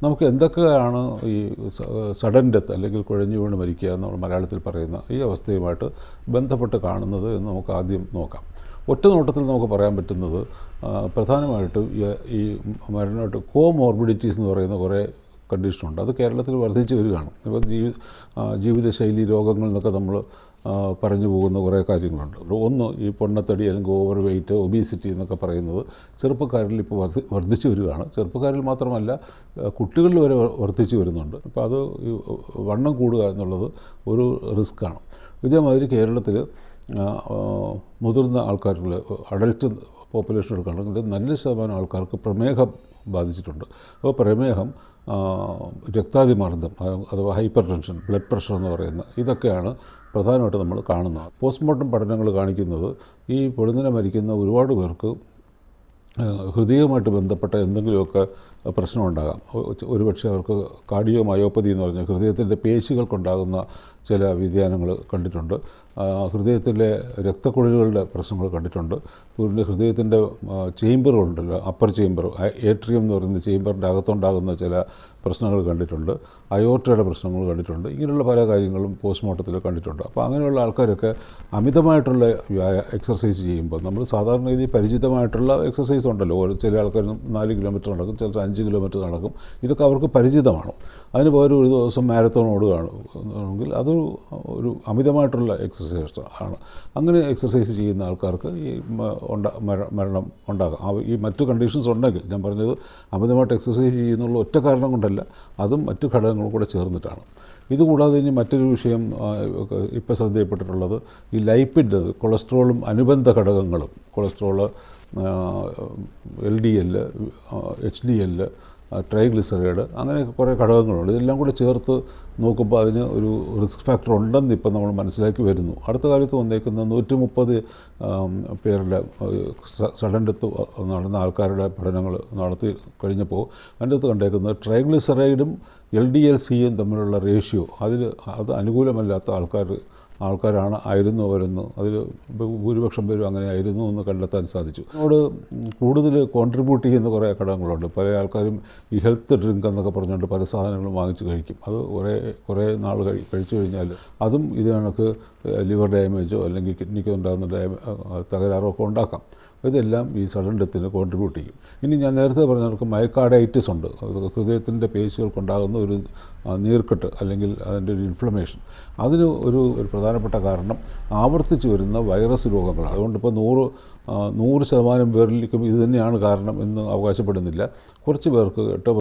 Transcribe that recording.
നമുക്ക് എന്തൊക്കെയാണ് ഈ സഡൻ ഡെത്ത് അല്ലെങ്കിൽ കുഴഞ്ഞു വീണ് മരിക്കുക എന്ന് മലയാളത്തിൽ പറയുന്ന ഈ അവസ്ഥയുമായിട്ട് ബന്ധപ്പെട്ട് കാണുന്നത് എന്ന് നമുക്ക് ആദ്യം നോക്കാം. ഒറ്റ നോട്ടത്തിൽ നമുക്ക് പറയാൻ പറ്റുന്നത് പ്രധാനമായിട്ടും ഈ മരണമായിട്ട് കോമോർബിഡിറ്റീസ് എന്ന് പറയുന്ന കുറേ കണ്ടീഷനുണ്ട്. അത് കേരളത്തിൽ വർദ്ധിച്ചു വരികയാണ്. ഇപ്പോൾ ജീവിതശൈലി രോഗങ്ങൾ എന്നൊക്കെ നമ്മൾ പറഞ്ഞു പോകുന്ന കുറേ കാര്യങ്ങളുണ്ട്. ഒന്ന് ഈ പൊണ്ണത്തടി അല്ലെങ്കിൽ ഓവർ വെയ്റ്റ്, ഒബീസിറ്റി എന്നൊക്കെ പറയുന്നത് ചെറുപ്പക്കാരിൽ ഇപ്പോൾ വർദ്ധിച്ചു വരികയാണ്. ചെറുപ്പക്കാരിൽ മാത്രമല്ല, കുട്ടികളിൽ വരെ വർദ്ധിച്ചു വരുന്നുണ്ട്. അപ്പോൾ അത് ഈ വണ്ണം കൂടുക എന്നുള്ളത് ഒരു റിസ്ക്കാണ്. ഇതേമാതിരി കേരളത്തിൽ മുതിർന്ന ആൾക്കാരിൽ അഡൽട്ട് പോപ്പുലേഷൻ എടുക്കുകയാണെങ്കിൽ നല്ല ശതമാനം ആൾക്കാർക്ക് പ്രമേഹം ബാധിച്ചിട്ടുണ്ട്. അപ്പോൾ പ്രമേഹം, രക്താതിമർദ്ദം അഥവാ ഹൈപ്പർ ടെൻഷൻ, ബ്ലഡ് പ്രഷർ എന്ന് പറയുന്ന ഇതൊക്കെയാണ് പ്രധാനമായിട്ട് നമ്മൾ കാണുന്നത്. പോസ്റ്റ്മോർട്ടം പഠനങ്ങൾ കാണിക്കുന്നത് ഈ പൊടുന്നനെ മരിക്കുന്ന ഒരുപാട് പേർക്ക് ഹൃദയവുമായിട്ട് ബന്ധപ്പെട്ട എന്തെങ്കിലുമൊക്കെ പ്രശ്നമുണ്ടാകാം. ഒരുപക്ഷെ അവർക്ക് കാർഡിയോ മയോപ്പതി എന്ന് പറഞ്ഞാൽ ഹൃദയത്തിൻ്റെ പേശികൾക്കുണ്ടാകുന്ന ചില വ്യതിയാനങ്ങൾ കണ്ടിട്ടുണ്ട്. ഹൃദയത്തിലെ രക്തക്കുഴലുകളുടെ പ്രശ്നങ്ങൾ കണ്ടിട്ടുണ്ട്. പിന്നെ ഹൃദയത്തിൻ്റെ ചേംബറുകളുണ്ടല്ലോ, അപ്പർ ചേംബർ, ഏട്രിയം എന്ന് പറയുന്ന ചേംബറിൻ്റെ അകത്തുണ്ടാകുന്ന ചില പ്രശ്നങ്ങൾ കണ്ടിട്ടുണ്ട്. അയോർട്ടയുടെ പ്രശ്നങ്ങൾ കണ്ടിട്ടുണ്ട്. ഇങ്ങനെയുള്ള പല കാര്യങ്ങളും പോസ്റ്റ്മോർട്ടത്തിൽ കണ്ടിട്ടുണ്ട്. അപ്പോൾ അങ്ങനെയുള്ള ആൾക്കാരൊക്കെ അമിതമായിട്ടുള്ള എക്സർസൈസ് ചെയ്യുമ്പോൾ, നമ്മൾ സാധാരണ രീതിയിൽ പരിചിതമായിട്ടുള്ള എക്സർസൈസ് ഉണ്ടല്ലോ, ചില ആൾക്കാർ 4 കിലോമീറ്റർ നടക്കും, ചിലർ 5 കിലോമീറ്റർ നടക്കും. ഇതൊക്കെ അവർക്ക് പരിചിതമാണ്. അതിന് പകരം ഒരു ദിവസം മാരത്തോൺ ഓടുകയാണെങ്കിൽ അതൊരു അമിതമായിട്ടുള്ള എക്സർസൈസ് ആണ്. അങ്ങനെ എക്സർസൈസ് ചെയ്യുന്ന ആൾക്കാർക്ക് ഈ മരണം ഉണ്ടാകാം. ഈ മറ്റു കണ്ടീഷൻസ് ഉണ്ടെങ്കിൽ, ഞാൻ പറഞ്ഞത് അമിതമായിട്ട് എക്സർസൈസ് ചെയ്യുന്നുള്ള ഒറ്റ കാരണം കൊണ്ടല്ല, അതും മറ്റു ഘടകങ്ങളും കൂടെ ചേർന്നിട്ടാണ്. ഇതുകൂടാതെ ഇനി മറ്റൊരു വിഷയം ഇപ്പോൾ ശ്രദ്ധയിൽപ്പെട്ടിട്ടുള്ളത് ഈ ലൈപ്പിഡ്, കൊളസ്ട്രോളും അനുബന്ധ ഘടകങ്ങളും, കൊളസ്ട്രോള്, LDL, HDL, ട്രൈഗ്ലിസറൈഡ്, അങ്ങനെയൊക്കെ കുറേ ഘടകങ്ങളുണ്ട്. ഇതെല്ലാം കൂടെ ചേർത്ത് നോക്കുമ്പോൾ അതിന് ഒരു റിസ്ക് ഫാക്ടർ ഉണ്ടെന്ന് ഇപ്പം നമ്മൾ മനസ്സിലാക്കി വരുന്നു. അടുത്ത കാലത്ത് വന്നേക്കുന്ന 130 പേരുടെ സഡൻ ഡെത്ത് നടന്ന ആൾക്കാരുടെ പഠനങ്ങൾ നടത്തി കഴിഞ്ഞപ്പോൾ അതിൻ്റെ അകത്ത് കണ്ടേക്കുന്നത് ട്രൈഗ്ലിസറൈഡും LDL-Cയും തമ്മിലുള്ള റേഷ്യോ അത് അനുകൂലമല്ലാത്ത ആയിരുന്നു അവരെന്ന്, അതിൽ ഭൂരിപക്ഷം പേരും അങ്ങനെ ആയിരുന്നു എന്ന് കണ്ടെത്താൻ സാധിച്ചു. അതിനോട് കൂടുതൽ കോൺട്രിബ്യൂട്ട് ചെയ്യുന്ന കുറേ ഘടകങ്ങളുണ്ട്. പല ആൾക്കാരും ഈ ഹെൽത്ത് ഡ്രിങ്ക് എന്നൊക്കെ പറഞ്ഞുകൊണ്ട് പല സാധനങ്ങളും വാങ്ങിച്ച് കഴിക്കും. അത് കുറേ നാൾ കഴിച്ചു കഴിഞ്ഞാൽ അതും ഇത് കണക്ക് ലിവർ ഡാമേജോ അല്ലെങ്കിൽ കിഡ്നിക്കോ ഉണ്ടാകുന്ന തകരാറോ ഒക്കെ ഉണ്ടാക്കാം. ഇതെല്ലാം ഈ സഡൻ ഡെത്തിന് കോൺട്രിബ്യൂട്ട് ചെയ്യും. ഇനി ഞാൻ നേരത്തെ പറഞ്ഞവർക്ക് മയോകാർഡൈറ്റിസ് ഉണ്ട്. ഹൃദയത്തിൻ്റെ പേശികൾക്കുണ്ടാകുന്ന ഒരു നീർക്കെട്ട് അല്ലെങ്കിൽ അതിൻ്റെ ഒരു ഇൻഫ്ലമേഷൻ. അതിന് ഒരു പ്രധാനപ്പെട്ട കാരണം ആവർത്തിച്ച് വരുന്ന വൈറസ് രോഗങ്ങളാണ്. അതുകൊണ്ട് ഇപ്പോൾ 100% പേരിലേക്കും ഇത് തന്നെയാണ് കാരണം എന്ന് അവകാശപ്പെടുന്നില്ല. കുറച്ച് പേർക്ക് 8